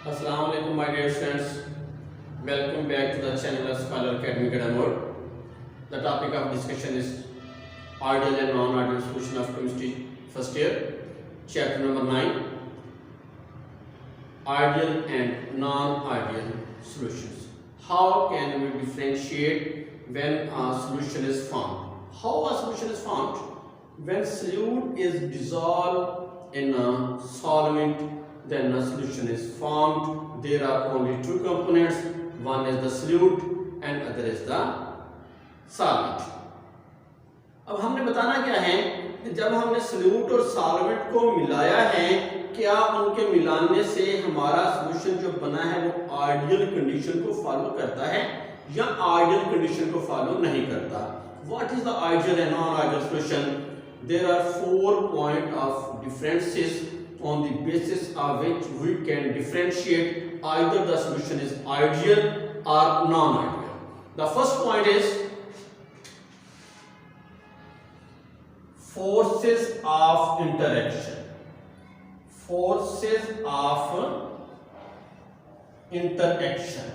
Assalamu alaikum my dear friends. Welcome back to the channel of Scholar Academy Kadamur. The topic of discussion is ideal and non-ideal solution of chemistry first year, chapter number 9, ideal and non-ideal solutions. How can we differentiate when a solution is found? How a solution is found? When solute is dissolved in a solvent, then a solution is formed. There are only two components, one is the solute and other is the solvent. अब हमने बताना क्या है कि जब हमने solute और solvent को मिलाया है, क्या उनके मिलाने से हमारा सॉल्यूशन जो बना है वो आइडियल कंडीशन को फॉलो करता है या आइडियल कंडीशन को फॉलो नहीं करता. What is the ideal and non ideal solution? There are 4 point of differences on the basis of which we can differentiate either the solution is ideal or non-ideal. The first point is forces of interaction. Forces of interaction.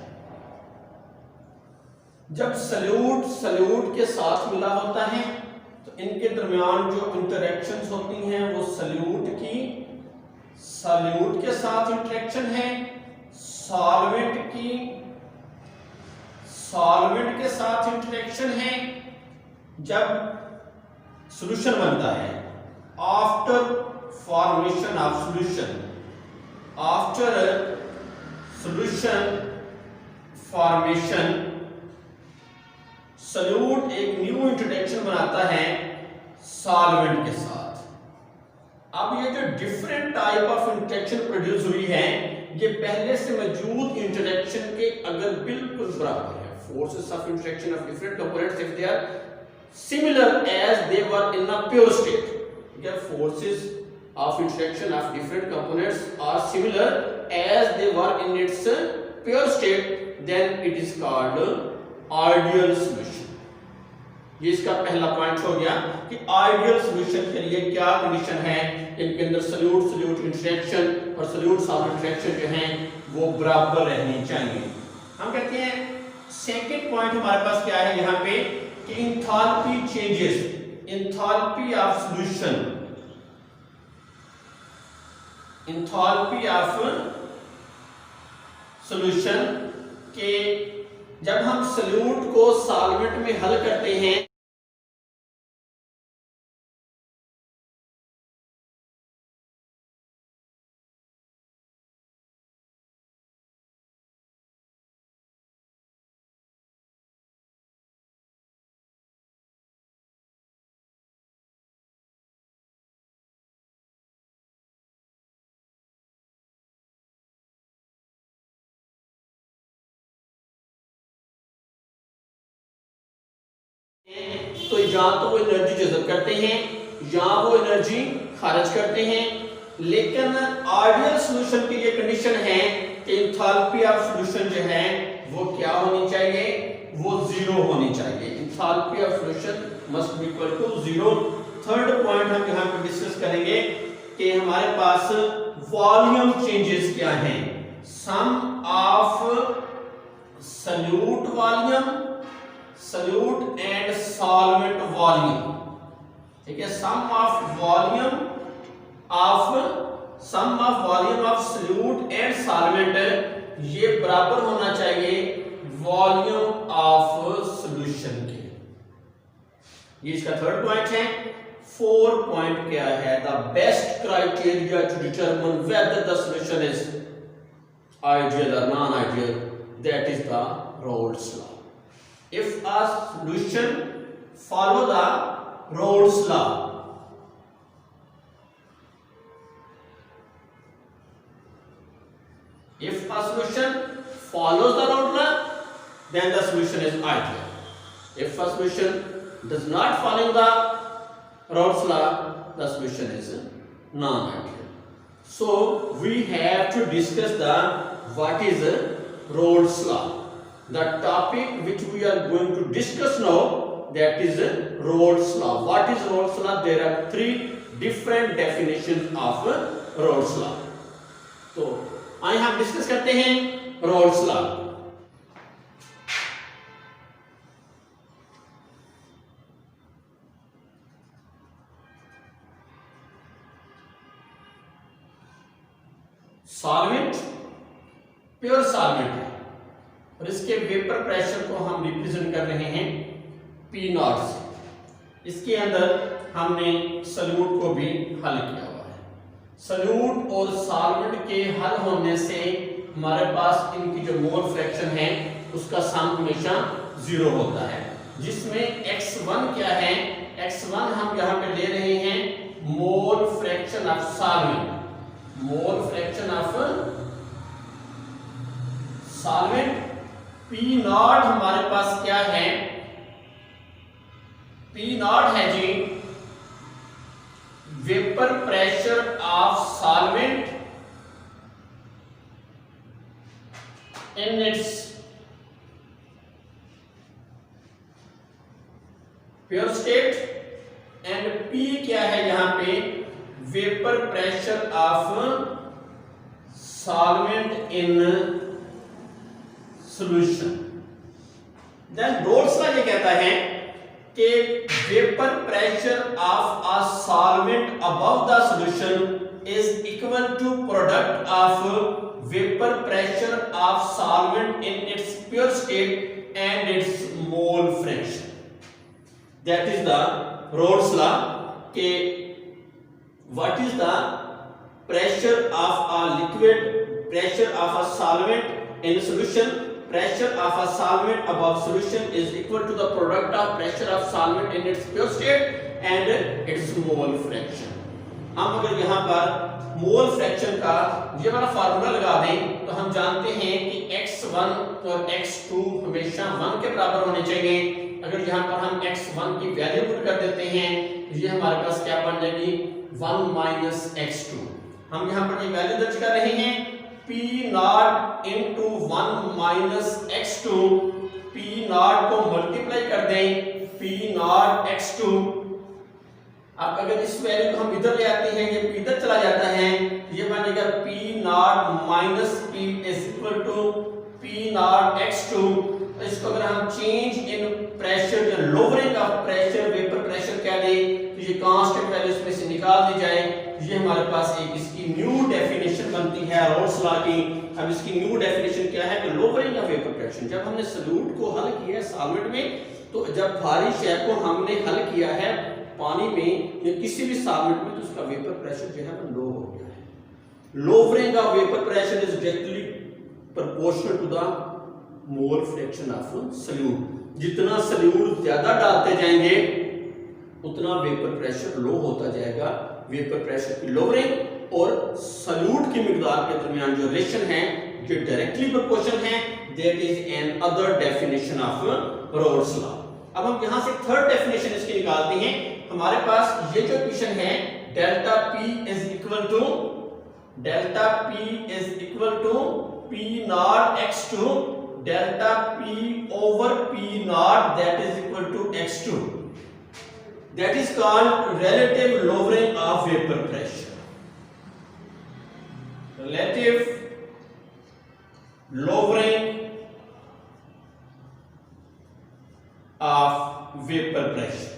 जब solute के साथ मिला होता है तो इनके दरमियान जो इंटरेक्शंस होती हैं वो सॉल्यूट के साथ इंटरेक्शन है, सॉल्वेंट के साथ इंटरेक्शन है. जब सॉल्यूशन बनता है after formation of solution, after solution formation solute एक न्यू इंटरेक्शन बनाता है सॉल्वेंट के साथ. अब ये जो different type of interaction produce हुई है ये पहले से मौजूद इंटरेक्शन के अगर बिल्कुल बराबर है. Forces of interaction of different components if they are similar as they were in a pure state. या forces of interaction of different components are similar as they were in its pure state, then it is called ideal solution. ये इसका पहला point हो गया कि ideal solution के लिए क्या कंडीशन है. इनके अंदर सॉल्यूट इंटरेक्शन और सॉल्यूट सॉल्वेंट इंटरेक्शन जो हैं वो बराबर रहनी चाहिए. हम कहते हैं सेकंड पॉइंट हमारे पास क्या है यहाँ पे कि enthalpy changes, enthalpy of solution, enthalpy of solution के जब हम सॉल्यूट को सॉल्वेंट में हल करते हैं तो या तो वो एनर्जी जज़ब करते हैं या वो एनर्जी खारिज करते हैं. लेकिन आइडियल सॉल्यूशन की ये कंडीशन है कि एंथैल्पी ऑफ सॉल्यूशन जो है वो क्या होनी चाहिए, वो जीरो होनी चाहिए. Enthalpy of solution must be equal to zero. Third point हम यहां पे डिस्कस करेंगे कि हमारे पास वॉल्यूम चेंजेस क्या हैं. Sum of solute volume, solute and solvent volume. ठीक है, sum of volume of solute and solvent ये बराबर होना चाहिए वॉल्यूम ऑफ सॉल्यूशन के. ये इसका थर्ड पॉइंट है. फोर्थ पॉइंट क्या है? The best criteria to determine whether the solution is ideal और non ideal, that is the Raoult's law. If a solution follow the Rolle's law, if a solution follows the Rolle's law, then the solution is ideal. If a solution does not follow the Rolle's law, the solution is non-ideal. So we have to discuss the what is Rolle's law. The topic which we are going to discuss now, that is Rolle's law. What is Rolle's law? There are 3 different definitions of Rolle's law. तो आइए हम discuss करते हैं roles law. Solvent pure solvent है और इसके vapour pressure को हम रिप्रेजेंट कर रहे हैं P नॉट से। इसके अंदर हमने सॉल्यूट को भी हल किया हुआ है। सॉल्यूट और सॉल्वेंट के हल होने से हमारे पास इनकी जो मोल फ्रैक्शन है उसका सम हमेशा 0 होता है, जिसमें x1 क्या है, x1 हम यहाँ पे ले रहे हैं mole fraction of solvent. Mole fraction of solvent P naught हमारे पास क्या है, P नॉट है जी vapour pressure of solvent in its pure state and P क्या है यहां पे, vapour pressure of solvent in solution. Then Raoult's law ये कहता है कि vapour pressure of a solvent above the solution is equal to product of vapour pressure of solvent in its pure state and its mole fraction. That is the Raoult's law के what is the pressure of a liquid, pressure of a solvent in solution, pressure of a solvent above solution is equal to the product of pressure of solvent in its pure state and its mole fraction। हम अगर यहाँ पर mole fraction का ये वाला formula लगा दें तो हम जानते हैं कि x1 और x2 हमेशा 1 के बराबर होने चाहिए। अगर यहाँ पर हम x1 की वैल्यू पुट कर देते हैं ये हमारे पास क्या बन जाएगी 1 माइनस x2। हम यहाँ पर ये वैल्यू दर्ज कर रहे हैं P not into 1 minus x2। P not को मल्टीप्लाई कर दें P नॉट x2। अब अगर इस वैल्यू को हम इधर ले आते हैं ये इधर चला जाता है, ये बनेगा P nought minus P is equal to P nought x2। इसको अगर हम चेंज इन प्रेशर या lowering of pressure vapour pressure कह दें तो ये कांस्टेंट वैल्यू इसमें से निकाल दी जाए, ये हमारे पास एक इसकी न्यू डेफिनेशन बनती है रोल्स लॉ की। अब इसकी न्यू डेफिनेशन क्या है कि लोअरिंग ऑफ वेपर प्रेशर, जब हमने सॉल्यूट को हल किया है सॉल्वेंट में, तो जब भारी शय को हमने हल किया है पानी में या किसी भी सॉल्वेंट में तो उसका वेपर प्रेशर जो है वो लो हो गया है। Lowering of vapour pressure is directly proportional to the mole fraction of solute. जितना सॉल्यूट ज्यादा डालते जाएंगे उतना वेपर प्रेशर लो होता जाएगा। वेपर प्रेशर की लोअरिंग और सॉल्यूट की मिकदार के दरमियान जो रिलेशन है जो डायरेक्टली प्रोपोर्शनल है, that is another definition of Raoult's law. अब हम यहां से थर्ड डेफिनेशन इसकी निकालते हैं। हमारे पास ये जो इक्वेशन है delta P is equal to P nought x2 delta P over P naught that is equal to x2, that is called relative lowering of vapor pressure। Relative lowering of vapor pressure,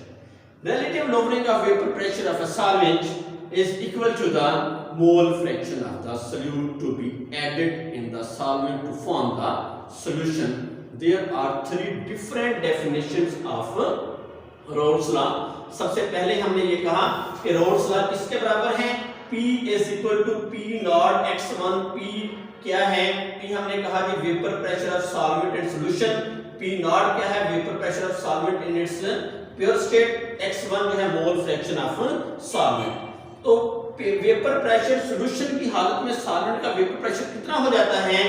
relative lowering of vapor pressure of a solvent is equal to the mole fraction of the solute to be added in the solvent to form the solution। There are three different definitions of Rolle's law। सबसे पहले हमने ये कहा कि Rolle's law किसके बराबर है, P is equal to P not x1। P क्या है, P हमने कहा कि vapour pressure of solvent in solution. P not क्या है, vapour pressure of solvent in its pure state. x1 जो है मोल फ्रैक्शन ऑफ सॉल्वेंट। तो वेपर प्रेशर सॉल्यूशन की हालत में सॉल्वेंट का वेपर प्रेशर कितना हो जाता है,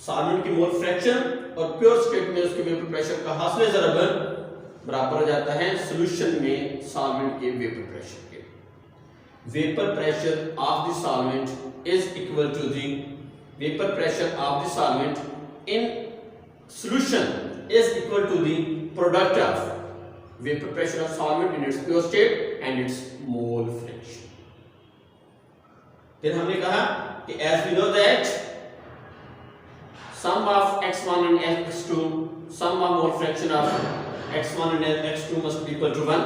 सॉल्वेंट की मोल फ्रैक्शन और प्योर स्टेट में उसके वेपर प्रेशर का हासिल ज़रब बराबर हो जाता है सॉल्यूशन में सॉल्वेंट के वेपर प्रेशर के। Vapour pressure of the solvent is equal to the vapour pressure of the solvent in solution is equal to the product of vapour pressure of solvent in its pure state and its mole fraction. फिर हमने कहा कि as we know that sum of x1 and x2, sum of mole fraction of x1 and x2 must be equal to 1.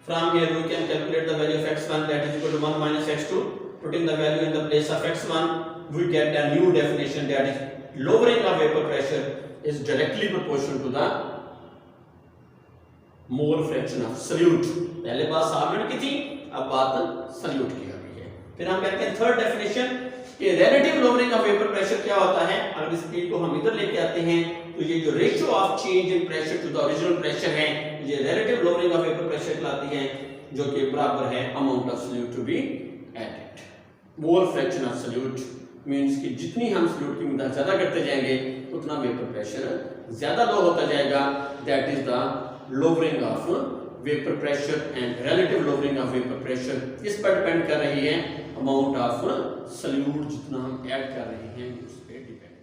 From here we can calculate the value of x1, that is equal to 1 minus x2. Putting the value in the place of x1, we get a new definition, that is lowering of vapor pressure is directly proportional to the mole fraction of salute. पहले बात solvent की थी, अब बात salute की आ रही है। फिर हम कहते हैं थर्ड डेफिनेशन कि relative lowering of vapour pressure क्या होता है। अगर स्पीड को हम इधर लेके आते हैं तो ये जो ratio of change in pressure to the original pressure है, ये relative lowering of vapour pressure कहलाती है, जो कि बराबर है amount of solute to be added. Mole fraction of solute means कि जितनी हम सल्यूट की मिकदार ज्यादा करते जाएंगे उतना वेपर प्रेशर ज्यादा लो होता जाएगा। That is the lowering of vapor pressure and relative lowering of vapor pressure। इस पर डिपेंड कर रही है अमाउंट ऑफ सल्यूट जितना हम ऐड कर रहे हैं, उस पर डिपेंड